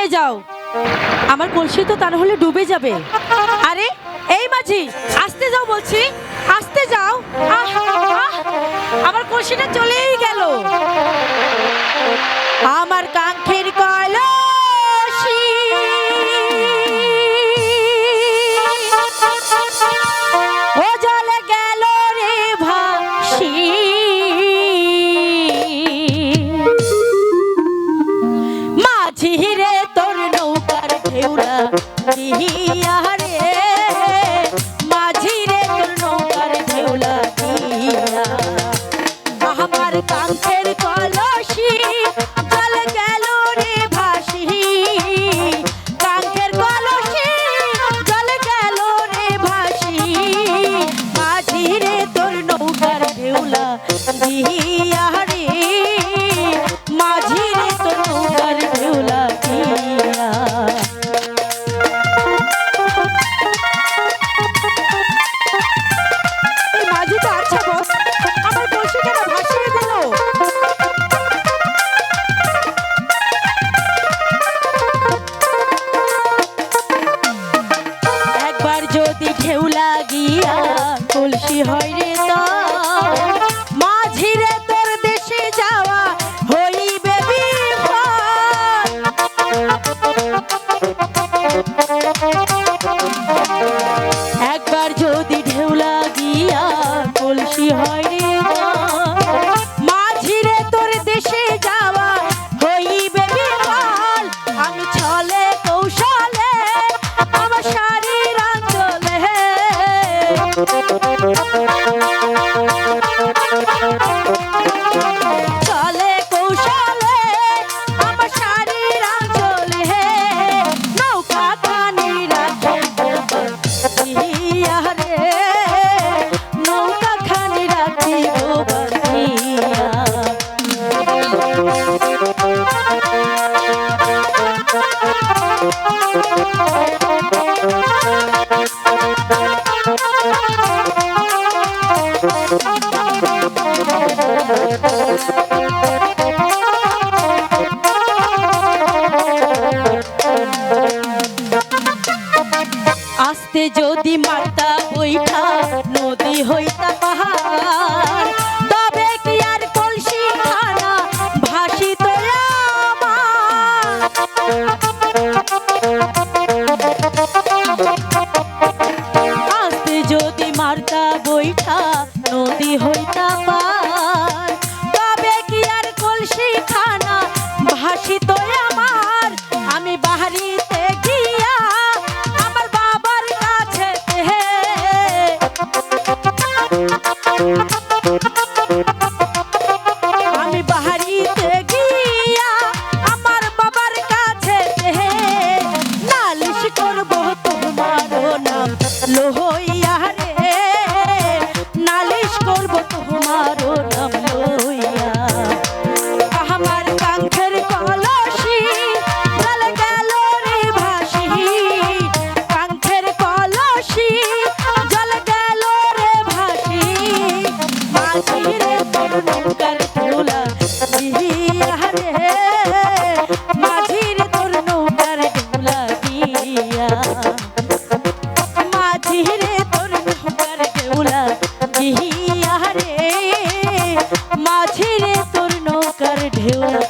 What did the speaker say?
নিয়ে যাও। আমার কলসি তো তা না হলে ডুবে যাবে। আরে এই মাঝি, আসতে যাও বলছি, আসতে যাও। আহ আহ, আমার কলসিটা চলেই গেল। আমার কাঙ্ক্ষের কলসি ও জলে গেল রে ভাসি। মাঝি রে তোর নৌকার ঢেউলা দিয়া রে, মাঝি রে তোর নৌকার ঢেউলা দিয়া। আমার কাঙ্ক্ষের কলসি জলে গেল রে ভাসি। কাঙ্ক্ষের কলসি জলে গেল রে ভাসি। মাঝি রে তোর নৌকার ঢেউলা দিয়া রে, মাঝি রে তোর নৌকার ঢেউলা দিয়া। এই মাঝি তো আচ্ছা বস, আমার কলসি কেন ভাসিয়ে দিল? একবার যদি ঢেউ লাগিয়া কলসি হয় রে তো, মাঝি রে তোর দেশে যাওয়া হইবে বিফল। একবার যদি ঢেউ লাগিয়া কলসি হয় রে তো, মাঝি রে তোর দেশে যাওয়া হইবে বিফল। আমি ছলে কৌশলে আমার শারীর আঞ্চলে, চলে কৌশলে আমার শারীর আঞ্চলে। নৌকা খানি রাখে দিয়া রে, নৌকা খানি রাখি দিয়া। আস্তে যদি মাতা বইটা নদী হইতা পাহাড়, তবে কি আর কলসি খানা ভাসিত আমার। আস্তে যদি মাতা বইটা নদী হইতা পার, তবে কি আর কলসি খানা ভাসিত আমার। আমি বাহারিতে গিয়া আমার বাবার কাছে আমি বাহারিতে গিয়া আমার বাবার কাছে নালিশ করব তোমার নাম লইয়া রে, নালিশ করব তোমার নাম লইয়া। আমার কাঙ্ক্ষের কলসি জলে গেল রে ভাসি। কাঙ্ক্ষের কলসি জলে গেল রে ভাসি। মাঝি রে তোর নৌকার ঢেউলা দিয়া রে, মাঝি রে তোর নৌকার ঢেউলা দিয়া। মাঝি রে তোর নৌকার ঢেউলা দিয়া রে, মাঝি রে তোর নৌকার ঢেউলা